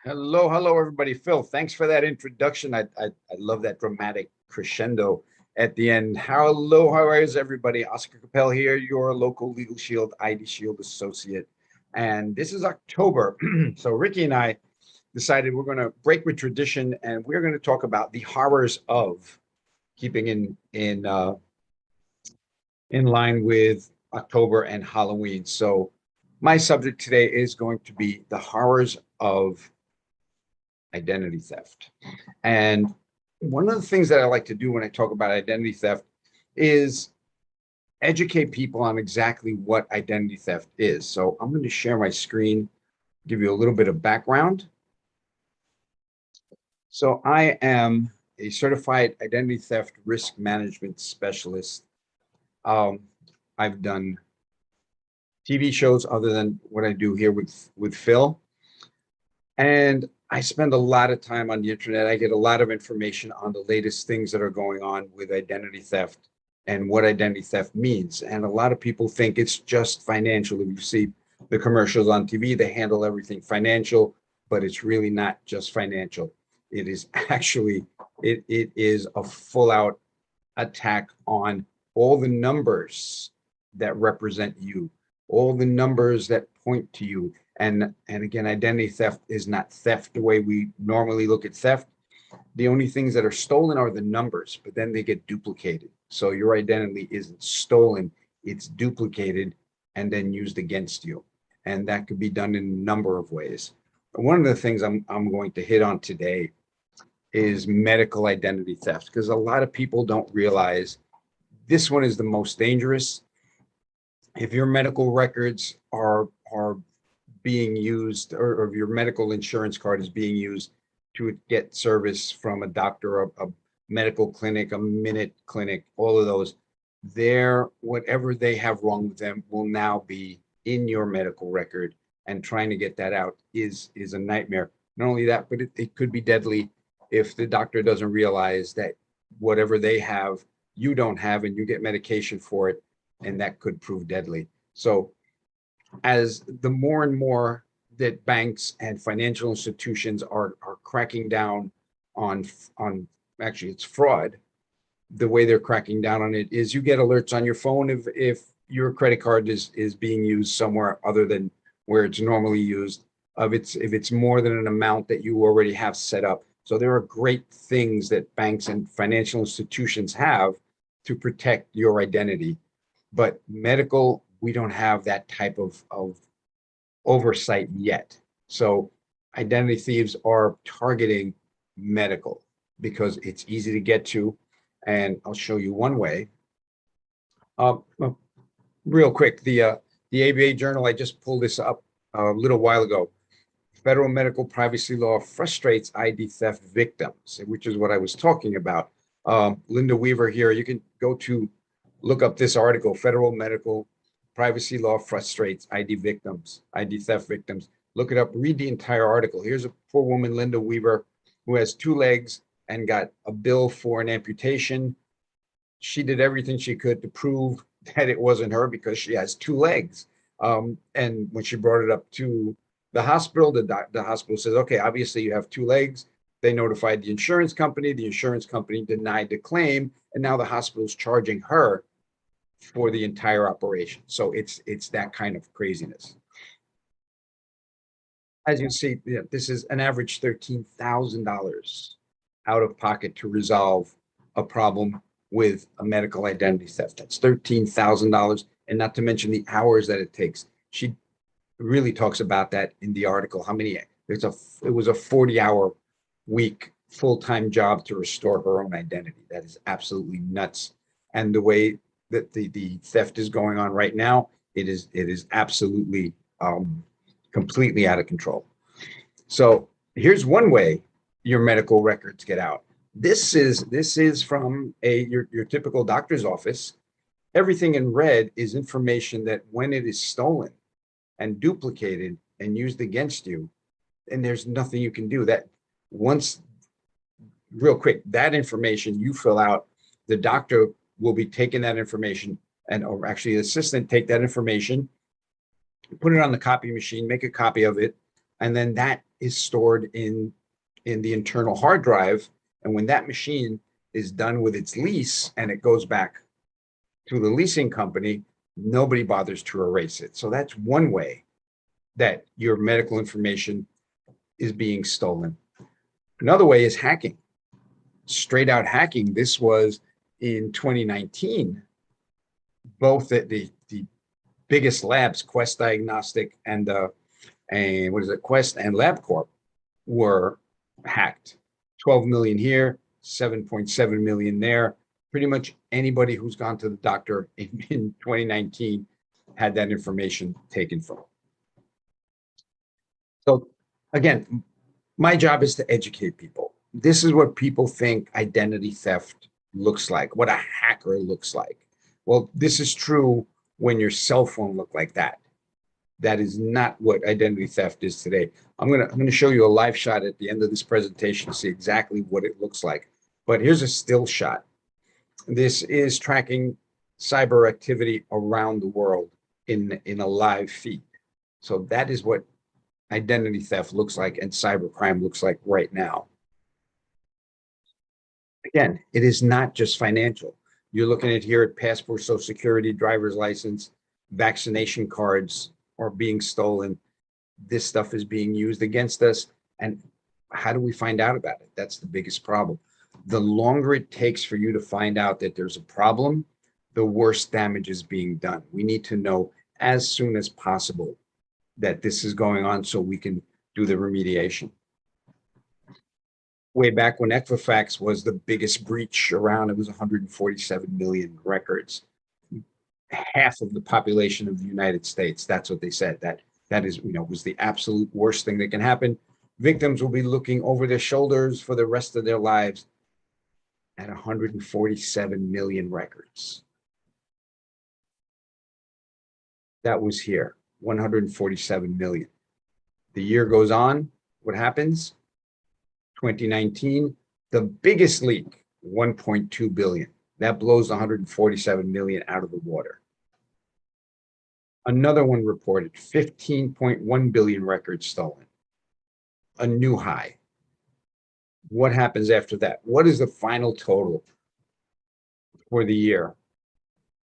Hello, hello, everybody. Phil, thanks for that introduction. I love that dramatic crescendo at the end. Hello, how is everybody? Oscar Capel here, your local Legal Shield ID Shield associate. And this is October. So Ricky and I decided we're going to break with tradition and we're going to talk about the horrors of keeping in line with October and Halloween. So my subject today is going to be the horrors of identity theft. And one of the things that I like to do when I talk about identity theft is educate people on exactly what identity theft is. So I'm going to share my screen, give you a little bit of background. So I am a certified identity theft risk management specialist. I've done TV shows other than what I do here with Phil. And I spend a lot of time on the internet. I get a lot of information on the latest things that are going on with identity theft and what identity theft means. And a lot of people think it's just financial. If you see the commercials on TV, they handle everything financial, but it's really not just financial. It is actually, it is a full out attack on all the numbers that represent you, all the numbers that point to you. And again, identity theft is not theft the way we normally look at theft. The only things that are stolen are the numbers, but then they get duplicated. So your identity isn't stolen, it's duplicated and then used against you. And that could be done in a number of ways. One of the things I'm going to hit on today is medical identity theft, because a lot of people don't realize this one is the most dangerous. If your medical records are being used, or your medical insurance card is being used to get service from a doctor, a medical clinic, a minute clinic, all of those, whatever they have wrong with them will now be in your medical record, and trying to get that out is a nightmare. Not only that, but it could be deadly if the doctor doesn't realize that whatever they have, you don't have, and you get medication for it, and that could prove deadly. So as the more and more that banks and financial institutions are cracking down on actually it's fraud, the way they're cracking down on it is you get alerts on your phone if your credit card is being used somewhere other than where it's normally used, if it's more than an amount that you already have set up. So there are great things that banks and financial institutions have to protect your identity, but medical, we don't have that type of oversight yet. So identity thieves are targeting medical because it's easy to get to. And I'll show you one way. Real quick, the ABA Journal, I just pulled this up a little while ago. Federal medical privacy law frustrates ID theft victims, which is what I was talking about. Linda Weaver here, you can go to look up this article, Federal Medical Privacy Law Frustrates ID Theft Victims. Look it up, read the entire article. Here's a poor woman, Linda Weaver, who has 2 legs and got a bill for an amputation. She did everything she could to prove that it wasn't her because she has 2 legs. And when she brought it up to the hospital, the hospital says, okay, obviously you have 2 legs. They notified the insurance company. The insurance company denied the claim. And now the hospital's charging her for the entire operation. So it's that kind of craziness. As you can see, this is an average $13,000 out of pocket to resolve a problem with a medical identity theft. That's $13,000, and not to mention the hours that it takes. She really talks about that in the article. It was a 40-hour week full-time job to restore her own identity. That is absolutely nuts. And the way that the theft is going on right now, it is absolutely completely out of control. So here's one way your medical records get out. This is from your typical doctor's office. Everything in red is information that when it is stolen and duplicated and used against you, and there's nothing you can do. That once, real quick, that information you fill out, the doctor will be taking that information, or actually the assistant take that information, put it on the copy machine, make a copy of it, And then that is stored in the internal hard drive. And when that machine is done with its lease and it goes back to the leasing company, nobody bothers to erase it. So that's one way that your medical information is being stolen. Another way is hacking, straight out hacking. This was in 2019. Both the biggest labs, Quest Diagnostic and Quest and LabCorp, were hacked. 12 million here, 7.7 million there. Pretty much anybody who's gone to the doctor in 2019 had that information taken from them. So again, my job is to educate people. This is what people think identity theft looks like, what a hacker looks like. Well, this is true when your cell phone looked like that. That is not what identity theft is today. I'm gonna show you a live shot at the end of this presentation to see exactly what it looks like. But here's a still shot. This is tracking cyber activity around the world in a live feed. So that is what identity theft looks like and cybercrime looks like right now. Again, it is not just financial. You're looking at here at passport, social security, driver's license, vaccination cards are being stolen. This stuff is being used against us. And how do we find out about it? That's the biggest problem. The longer it takes for you to find out that there's a problem, the worse damage is being done. We need to know as soon as possible that this is going on so we can do the remediation. Way back when Equifax was the biggest breach around, it was 147 million records. Half of the population of the United States. That's what they said. That is, was the absolute worst thing that can happen. Victims will be looking over their shoulders for the rest of their lives at 147 million records. That was here, 147 million. The year goes on, what happens? 2019, the biggest leak, 1.2 billion. That blows 147 million out of the water. Another one reported 15.1 billion records stolen, a new high. What happens after that? What is the final total for the year?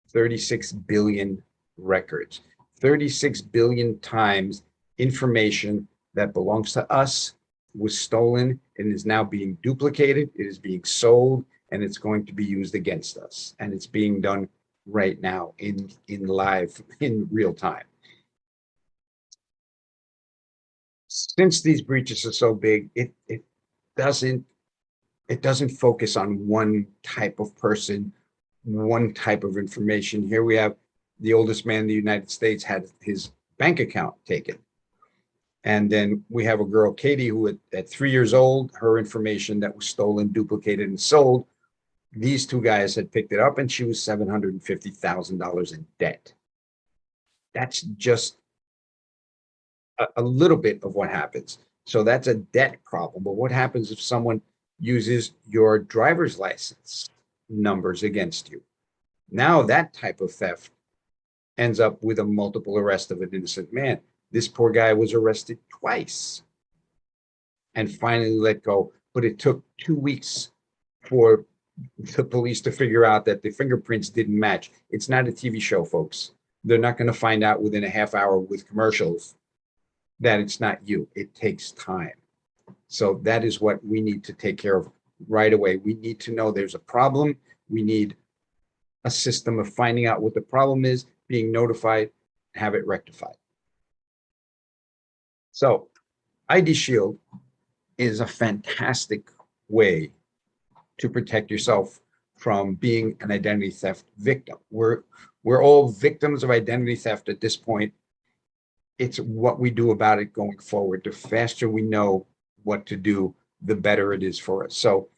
36 billion records, 36 billion times information that belongs to us was stolen and is now being duplicated. It is being sold and it's going to be used against us. And it's being done right now in live, in real time. Since these breaches are so big, it doesn't focus on one type of person, one type of information. Here we have the oldest man in the United States had his bank account taken. And then we have a girl, Katie, who at 3 years old, her information that was stolen, duplicated, and sold. These two guys had picked it up and she was $750,000 in debt. That's just a little bit of what happens. So that's a debt problem. But what happens if someone uses your driver's license numbers against you? Now that type of theft ends up with a multiple arrest of an innocent man. This poor guy was arrested twice and finally let go. But it took 2 weeks for the police to figure out that the fingerprints didn't match. It's not a TV show, folks. They're not going to find out within a half hour with commercials that it's not you. It takes time. So that is what we need to take care of right away. We need to know there's a problem. We need a system of finding out what the problem is, being notified, have it rectified. So ID Shield is a fantastic way to protect yourself from being an identity theft victim. We're all victims of identity theft at this point. It's what we do about it going forward. The faster we know what to do, the better it is for us. So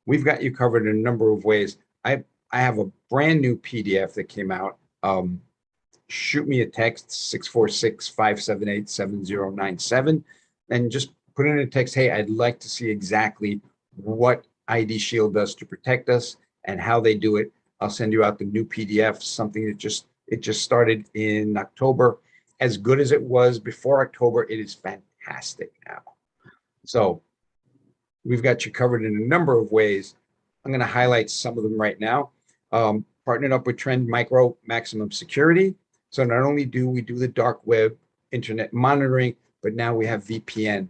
we've got you covered in a number of ways. I have a brand new PDF that came out. Shoot me a text, 646-578-7097, and just put in a text, hey, I'd like to see exactly what ID Shield does to protect us and how they do it. I'll send you out the new PDF, something that just started in October. As good as it was before October, it is fantastic now. So we've got you covered in a number of ways. I'm going to highlight some of them right now. Partnered up with Trend Micro Maximum Security. So not only do we do the dark web internet monitoring, but now we have VPN.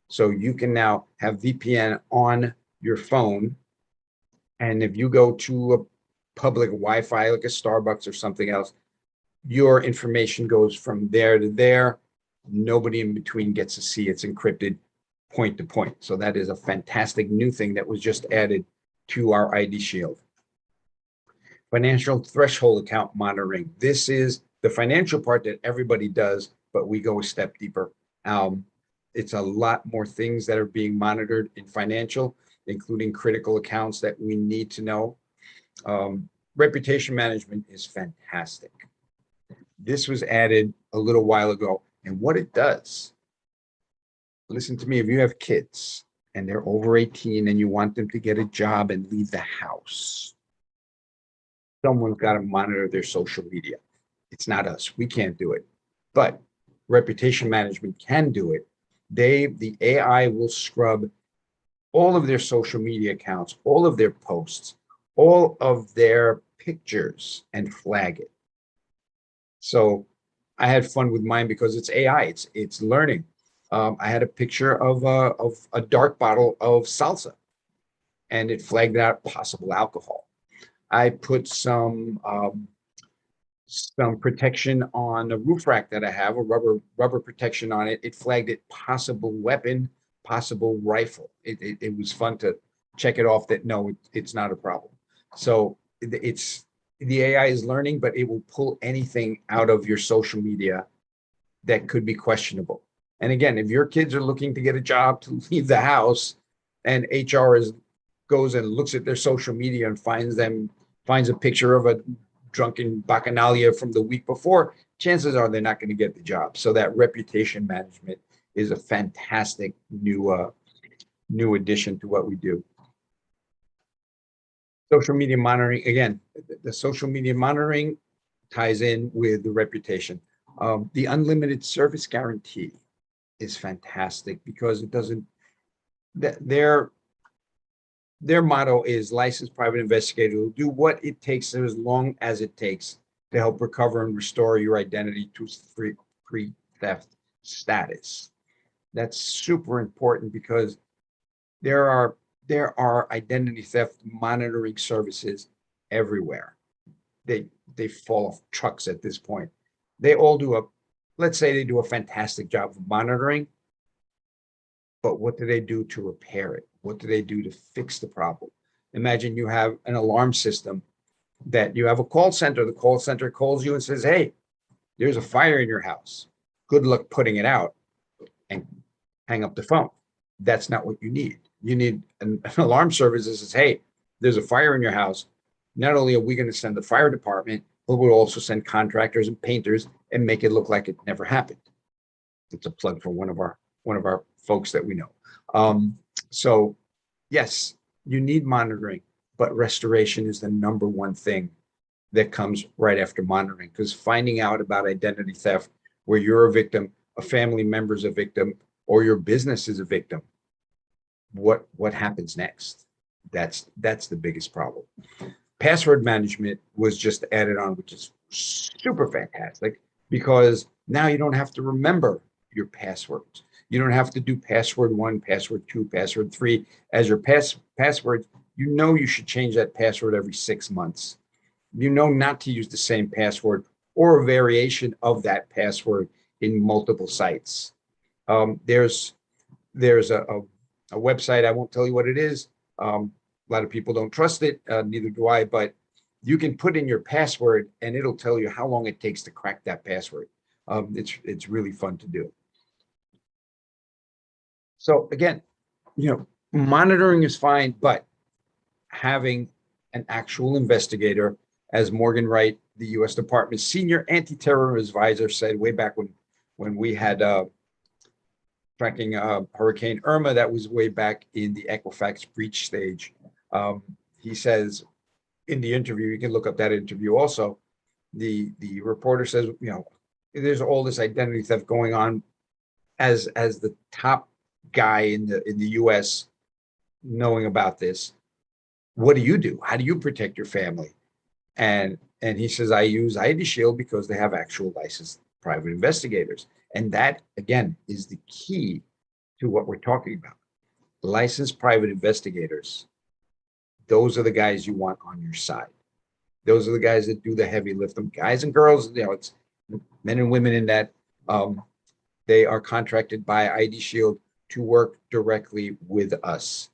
So you can now have VPN on your phone. And if you go to a public Wi-Fi, like a Starbucks or something else, your information goes from there to there. Nobody in between gets to see. It's encrypted point to point. So that is a fantastic new thing that was just added to our ID Shield. Financial threshold account monitoring. This is the financial part that everybody does, but we go a step deeper. It's a lot more things that are being monitored in financial, including critical accounts that we need to know. Reputation management is fantastic. This was added a little while ago, and what it does, listen to me, if you have kids and they're over 18 and you want them to get a job and leave the house, someone's got to monitor their social media. It's not us. We can't do it. But reputation management can do it. The AI will scrub all of their social media accounts, all of their posts, all of their pictures, and flag it. So I had fun with mine because it's AI. It's learning. I had a picture of a dark bottle of salsa, and it flagged out possible alcohol. I put some protection on a roof rack that I have, a rubber protection on it. It flagged it possible weapon, possible rifle. It was fun to check it off that no, it's not a problem. So it's the AI is learning, but it will pull anything out of your social media that could be questionable. And again, if your kids are looking to get a job to leave the house, and HR goes and looks at their social media and finds a picture of a drunken bacchanalia from the week before, chances are they're not going to get the job. So that reputation management is a fantastic new addition to what we do. Social media monitoring, again, the social media monitoring ties in with the reputation. The unlimited service guarantee is fantastic because it doesn't, their motto is licensed private investigator will do what it takes as long as it takes to help recover and restore your identity to pre-theft status. That's super important because there are identity theft monitoring services everywhere. They fall off trucks at this point. They all do let's say they do a fantastic job of monitoring, but what do they do to repair it? What do they do to fix the problem? Imagine you have an alarm system that you have a call center. The call center calls you and says, hey, there's a fire in your house. Good luck putting it out, and hang up the phone. That's not what you need. You need an alarm service that says, hey, there's a fire in your house. Not only are we going to send the fire department, but we'll also send contractors and painters and make it look like it never happened. It's a plug for one of our folks that we know. So yes, you need monitoring, but restoration is the number one thing that comes right after monitoring, because finding out about identity theft where you're a victim, a family member's a victim, or your business is a victim, what happens next? That's the biggest problem. Password management was just added on, which is super fantastic because now you don't have to remember your passwords. You don't have to do password 1, password 2, password 3 as your passwords. You know you should change that password every 6 months. You know not to use the same password or a variation of that password in multiple sites. There's a website, I won't tell you what it is. A lot of people don't trust it, neither do I, but you can put in your password and it'll tell you how long it takes to crack that password. It's really fun to do. So again, monitoring is fine, but having an actual investigator, as Morgan Wright, the U.S. Department's senior anti-terror advisor, said way back when we had tracking Hurricane Irma, that was way back in the Equifax breach stage. He says in the interview, you can look up that interview also, the reporter says, there's all this identity theft going on. as the top guy in the US knowing about this, what do you do? How do you protect your family? And he says, I use ID Shield because they have actual licensed private investigators. And that, again, is the key to what we're talking about. Licensed private investigators, those are the guys you want on your side. Those are the guys that do the heavy lifting. Guys and girls, it's men and women in that. They are contracted by ID Shield to work directly with us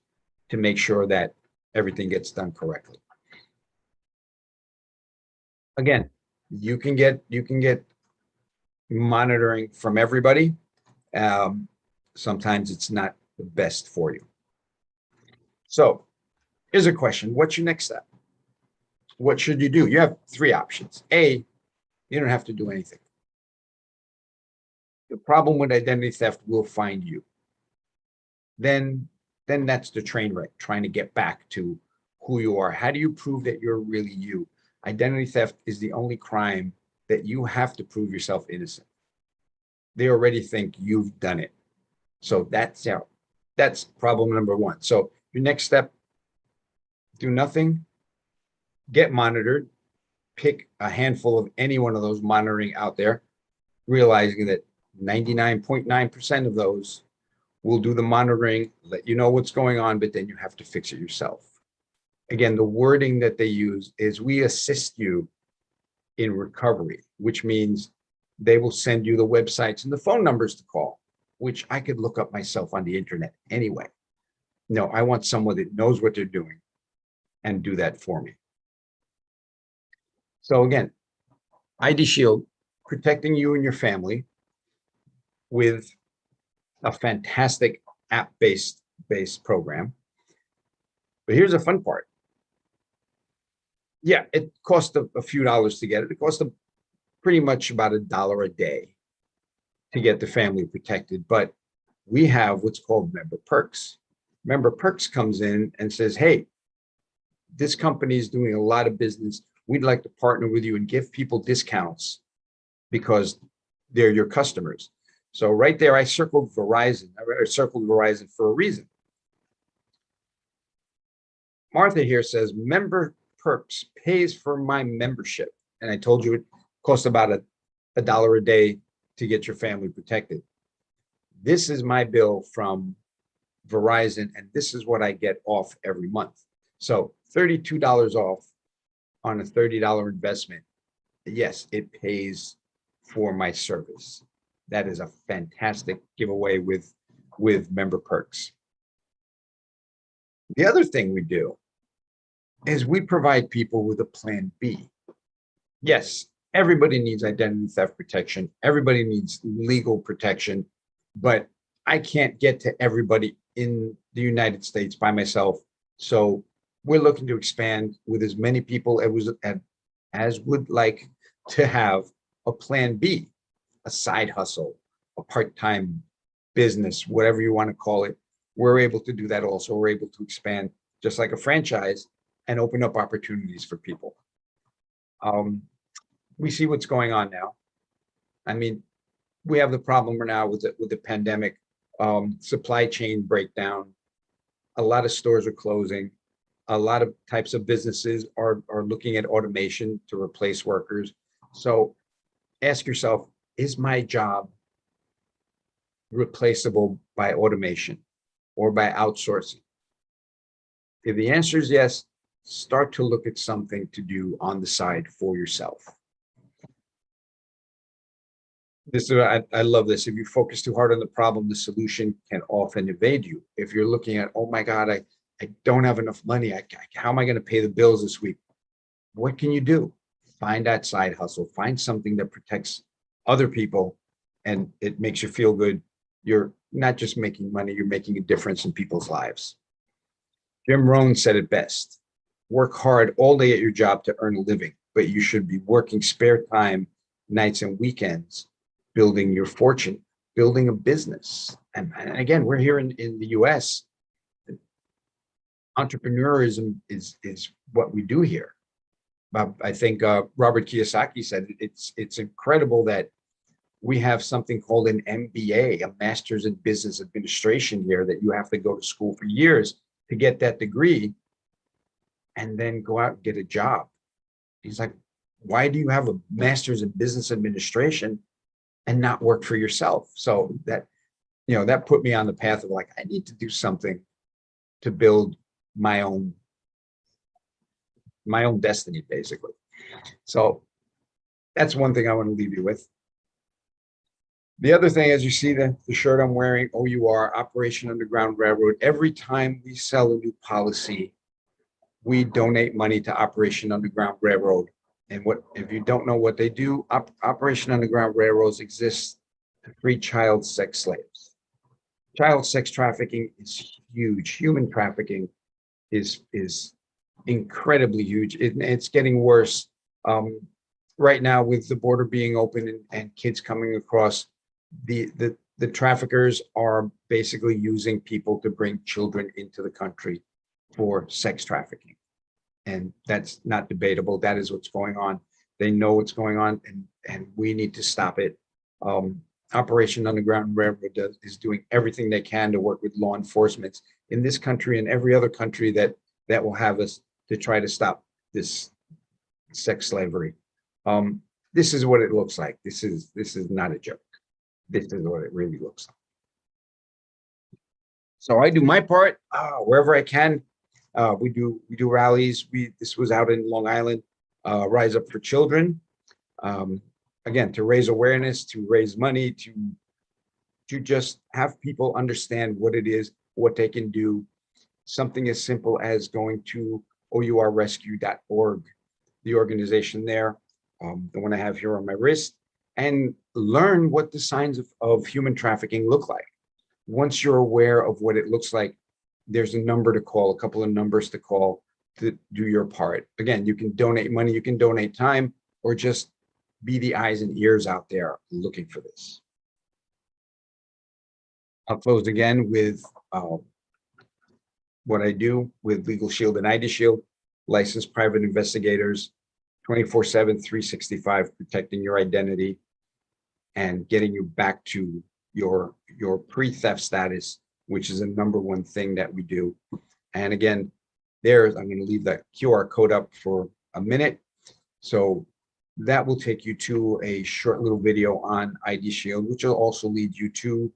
to make sure that everything gets done correctly. Again, you can get monitoring from everybody. Sometimes it's not the best for you. So here's a question. What's your next step? What should you do? You have three options. A, you don't have to do anything. The problem with identity theft will find you. Then that's the train wreck, trying to get back to who you are. How do you prove that you're really you? Identity theft is the only crime that you have to prove yourself innocent. They already think you've done it. So that's problem number one. So your next step, do nothing, get monitored, pick a handful of any one of those monitoring out there, realizing that 99.9% of those will do the monitoring, let you know what's going on, but then you have to fix it yourself. Again, the wording that they use is we assist you in recovery, which means they will send you the websites and the phone numbers to call, which I could look up myself on the internet anyway. No, I want someone that knows what they're doing and do that for me. So again, ID Shield, protecting you and your family with a fantastic app-based program. But here's the fun part. Yeah, it cost a few dollars to get it. It cost pretty much about $1 a day to get the family protected. But we have what's called Member Perks. Member Perks comes in and says, hey, this company is doing a lot of business. We'd like to partner with you and give people discounts because they're your customers. So right there, I circled Verizon. I circled Verizon for a reason. Martha here says, Member Perks pays for my membership. And I told you it costs about $1 a day to get your family protected. This is my bill from Verizon, and this is what I get off every month. So $32 off on a $30 investment. Yes, it pays for my service. That is a fantastic giveaway with Member Perks. The other thing we do is we provide people with a plan B. Yes, everybody needs identity theft protection. Everybody needs legal protection, but I can't get to everybody in the United States by myself. So we're looking to expand with as many people as would like to have a plan B, a side hustle, a part-time business, whatever you want to call it. We're able to do that also. We're able to expand just like a franchise and open up opportunities for people. We see what's going on now. I mean, we have the problem now with the pandemic, supply chain breakdown. A lot of stores are closing. A lot of types of businesses are looking at automation to replace workers. So ask yourself, is my job replaceable by automation or by outsourcing? If the answer is yes, start to look at something to do on the side for yourself. I love this. If you focus too hard on the problem, the solution can often evade you. If you're looking at, oh my God, I don't have enough money. How am I going to pay the bills this week? What can you do? Find that side hustle. Find something that protects other people and it makes you feel good. You're not just making money, you're making a difference in people's lives. Jim Rohn said it best. Work hard all day at your job to earn a living, but you should be working spare time, nights and weekends, building your fortune, building a business. And again, we're here in the US. Entrepreneurism is what we do here. I think Robert Kiyosaki said it's incredible that We have something called an MBA, a Master's in Business Administration here, that you have to go to school for years to get that degree and then go out and get a job. He's like, why do you have a Master's in Business Administration and not work for yourself? So that, that put me on the path of like, I need to do something to build my own destiny, basically. So that's one thing I want to leave you with. The other thing, as you see the shirt I'm wearing, OUR, Operation Underground Railroad, every time we sell a new policy, we donate money to Operation Underground Railroad. And if you don't know what they do, Operation Underground Railroads exists to free child sex slaves. Child sex trafficking is huge. Human trafficking is incredibly huge. It's getting worse right now with the border being open and kids coming across. The traffickers are basically using people to bring children into the country for sex trafficking. And that's not debatable. That is what's going on. They know what's going on, and we need to stop it. Operation Underground Railroad is doing everything they can to work with law enforcement in this country and every other country that will have us to try to stop this sex slavery. This is what it looks like. This is not a joke. This is what it really looks like. So I do my part wherever I can. We do rallies. This was out in Long Island, Rise Up for Children. Again, to raise awareness, to raise money, to just have people understand what it is, what they can do. Something as simple as going to OURrescue.org, the organization there, the one I have here on my wrist, and learn what the signs of human trafficking look like. Once you're aware of what it looks like, there's a number to call, a couple of numbers to call to do your part. Again, you can donate money, you can donate time, or just be the eyes and ears out there looking for this. I'll close again with what I do with Legal Shield and ID Shield, licensed private investigators, 24/7, 365, protecting your identity and getting you back to your pre-theft status, which is the #1 thing that we do. And again, I'm going to leave that QR code up for a minute. So that will take you to a short little video on ID Shield, which will also lead you to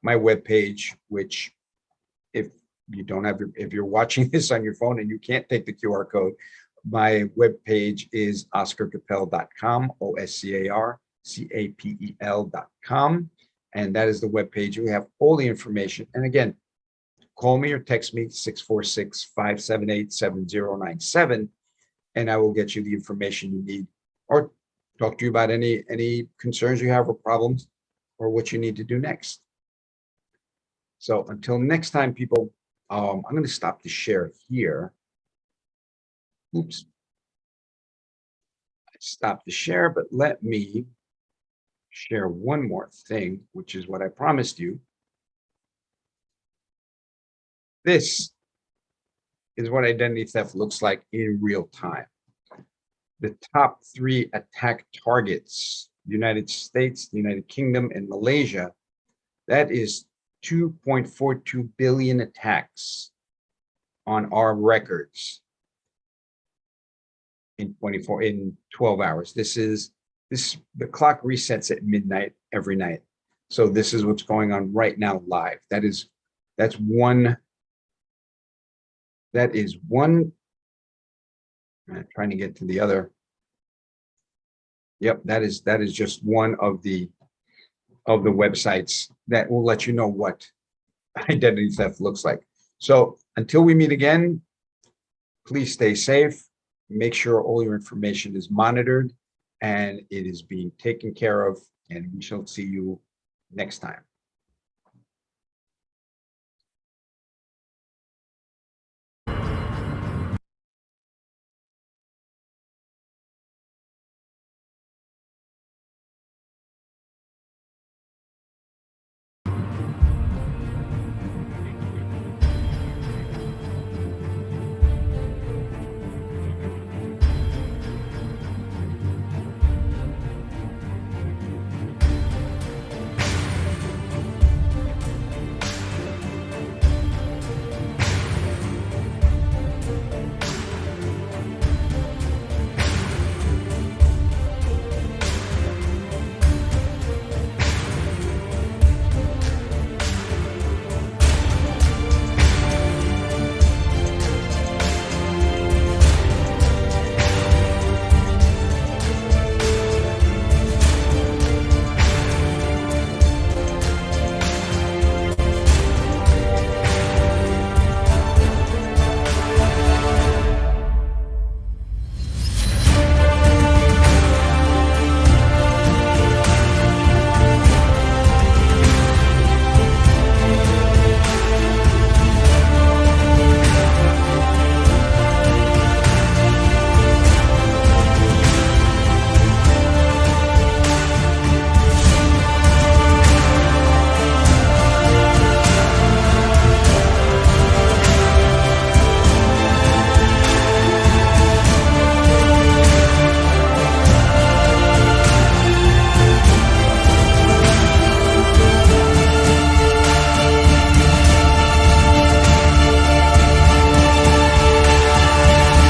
my webpage, which if you're watching this on your phone and you can't take the QR code, my webpage is oscarcapel.com, OSCARCAPEL.com. And that is the webpage. We have all the information. And again, call me or text me 646-578-7097, and I will get you the information you need, or talk to you about any concerns you have or problems, or what you need to do next. So until next time, people, I'm going to stop the share here. Oops. I stopped the share, but let me share one more thing, which is what I promised you. This is what identity theft looks like in real time. The top 3 attack targets, the United States, the United Kingdom, and Malaysia, that is 2.42 billion attacks on our records in 12 hours. The clock resets at midnight every night. So this is what's going on right now live. That's one. I'm trying to get to the other. Yep, that is just one of the websites that will let you know what identity theft looks like. So until we meet again, please stay safe. Make sure all your information is monitored and it is being taken care of, and we shall see you next time.